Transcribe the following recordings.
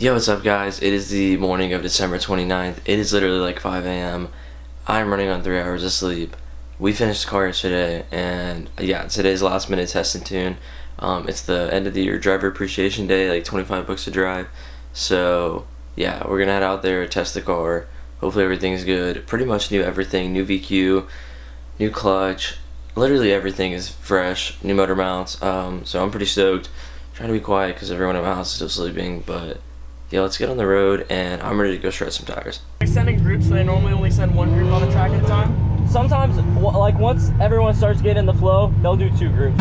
Yo, what's up guys? It is the morning of December 29th. It is literally like 5 a.m. I'm running on 3 hours of sleep. We finished the car yesterday, and yeah, today's last minute test and tune. It's the end of the year driver appreciation day, like 25 bucks to drive. So yeah, we're gonna head out there, test the car. Hopefully everything's good. Pretty much new everything, new VQ, new clutch. Literally everything is fresh, new motor mounts. So I'm pretty stoked. Trying to be quiet because everyone in my house is still sleeping, but yeah, let's get on the road, and I'm ready to go shred some tires. They're sending groups, so they normally only send one group on the track at a time. Sometimes, like once everyone starts getting in the flow, they'll do 2 groups.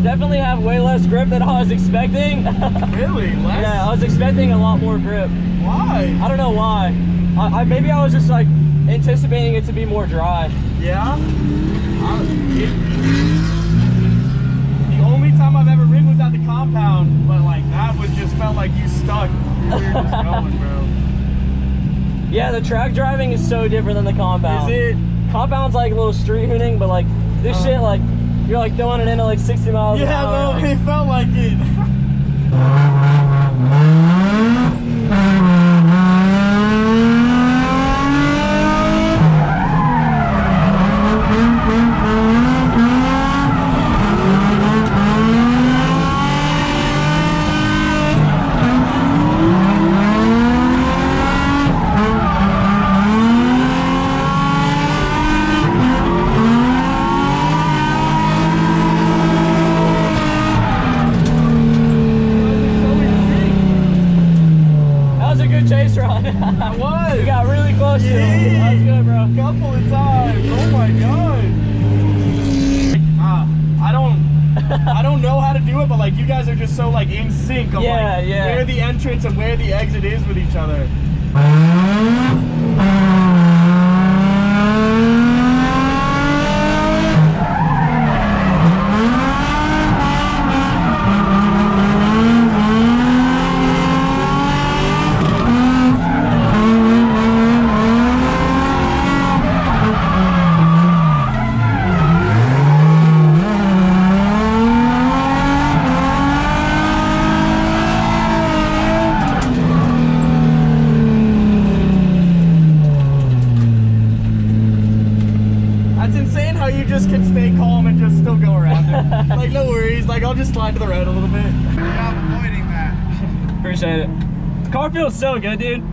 Definitely have way less grip than I was expecting. Really? Less? Yeah, I was expecting a lot more grip. Why? I don't know why. Maybe I was just like anticipating it to be more dry. Yeah? The only time I've ever ridden was at the compound, but like that was just felt like you stuck where you're just going, bro. Yeah, the track driving is so different than the compound. Is it? Compound's like a little street hooning, but like this shit, like you're like throwing it into like 60 miles an hour. Yeah, no, it felt like it. Chase run. That was. We got really close to Yeah. him. That was good, bro. Couple of times. Oh my god. I don't know how to do it, but like you guys are just so like in sync of like where the entrance and where the exit is with each other. You just can stay calm and just still go around it. Like, no worries. Like, I'll just slide to the right a little bit. Good job avoiding that. Appreciate it. The car feels so good, dude.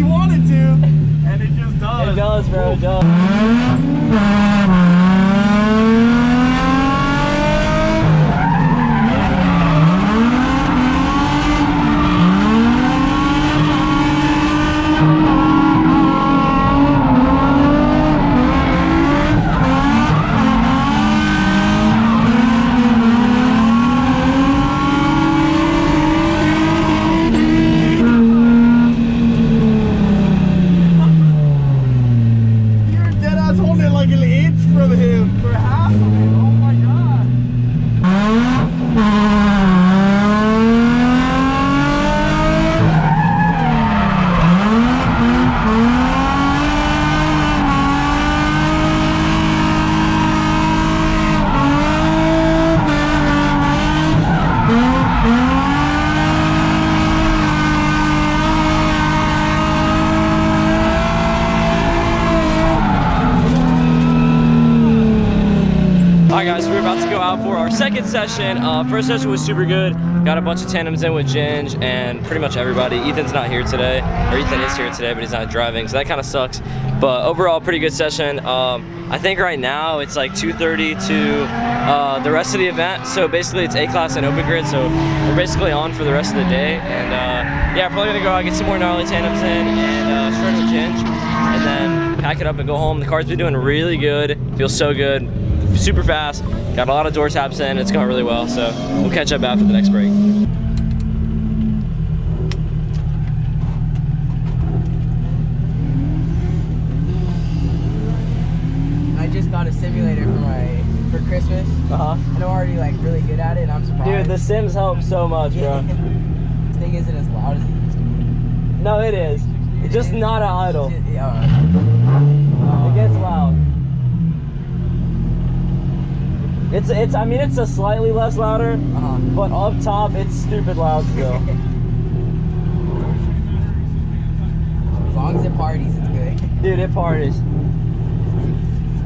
wanted to, and it just does. It does, bro. It does. Alright guys, we're about to go out for our second session. First session was super good. Got a bunch of tandems in with Ginge and pretty much everybody. Ethan's not here today, or Ethan is here today, but he's not driving, so that kind of sucks. But overall, pretty good session. I think right now it's like 2:30 to the rest of the event. So basically it's A-class and open grid, so we're basically on for the rest of the day. And yeah, probably gonna go out, get some more gnarly tandems in and shred with Ginge, and then pack it up and go home. The car's been doing really good, feels so good. Super fast, got a lot of door taps in, it's going really well, so we'll catch up after the next break. I just got a simulator for Christmas, and I'm already like really good at it, and I'm surprised. Dude, the Sims help so much, bro. This thing isn't as loud as it used to be. No, it is. It's just not at idle. It gets loud. It's I mean it's a slightly less louder, but up top it's stupid loud still. As long as it parties, it's good. Dude, it parties.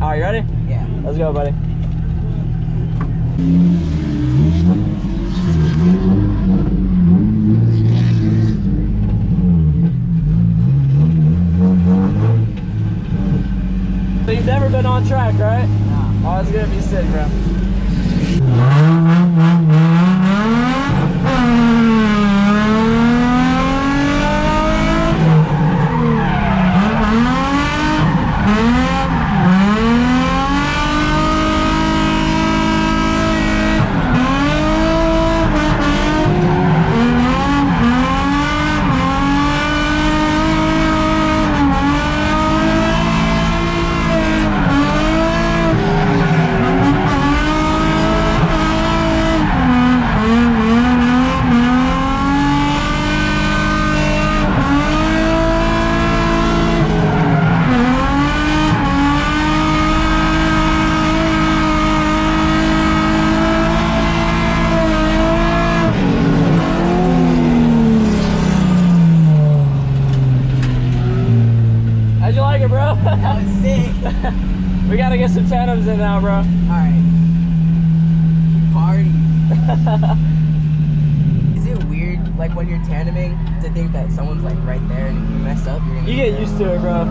Alright, you ready? Yeah. Let's go, buddy. So you've never been on track, right? No. Oh, it's gonna be sick, bro. How'd you like it, bro? That was sick. We gotta get some tandems in now, bro. Alright. Party. Is it weird, like when you're tandeming, to think that someone's like right there, and if you mess up, you're gonna You get used to it, bro.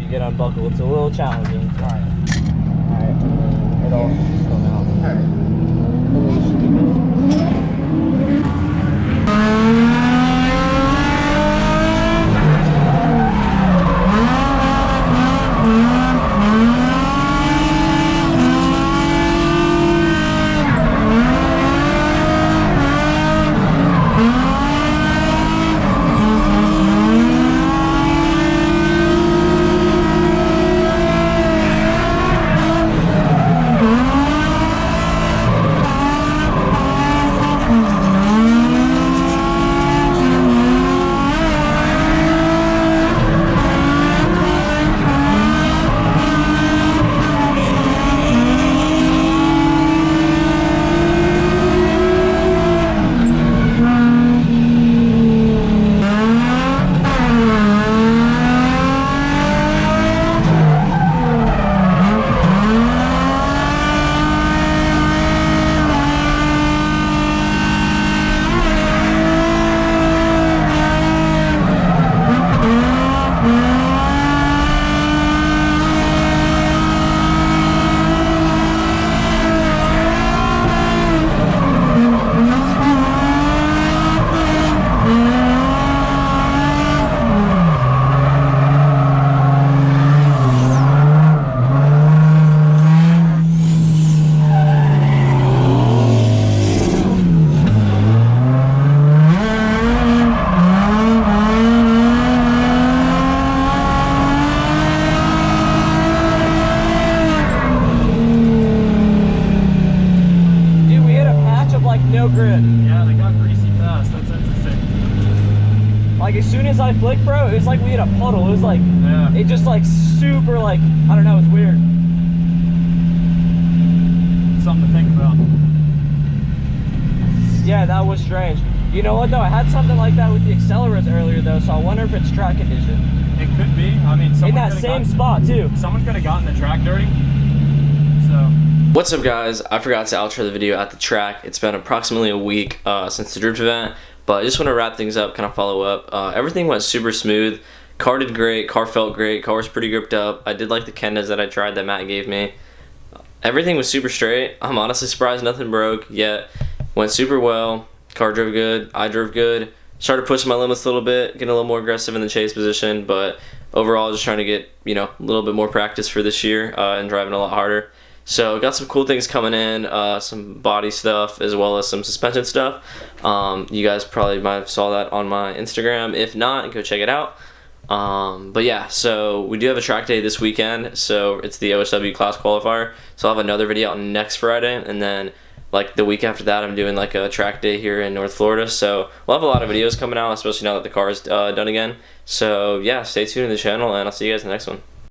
you get unbuckled. It's a little challenging. All right. It'll come out. All right. No grip. Yeah, they got greasy fast. That's interesting. Like as soon as I flicked, bro, it was like we hit a puddle. It was like, Yeah. it just like super like, I don't know, it's weird. Something to think about. Yeah, that was strange. You know what though? I had something like that with the accelerators earlier though, so I wonder if it's track condition. It could be. I mean, In that same spot too. Someone could have gotten the track dirty. So. What's up, guys? I forgot to outro the video at the track. It's been approximately a week since the drift event, but I just want to wrap things up, kind of follow up. Everything went super smooth. Car did great. Car felt great. Car was pretty gripped up. I did like the Kendas that I tried that Matt gave me. Everything was super straight. I'm honestly surprised nothing broke yet. Went super well. Car drove good. I drove good. Started pushing my limits a little bit, getting a little more aggressive in the chase position, but overall just trying to get, you know, a little bit more practice for this year and driving a lot harder. So got some cool things coming in, some body stuff as well as some suspension stuff. You guys probably might have saw that on my Instagram. If not, go check it out. But yeah, so we do have a track day this weekend. So it's the OSW class qualifier. So I'll have another video out next Friday, and then like the week after that, I'm doing like a track day here in North Florida. So we'll have a lot of videos coming out, especially now that the car is done again. So yeah, stay tuned to the channel, and I'll see you guys in the next one.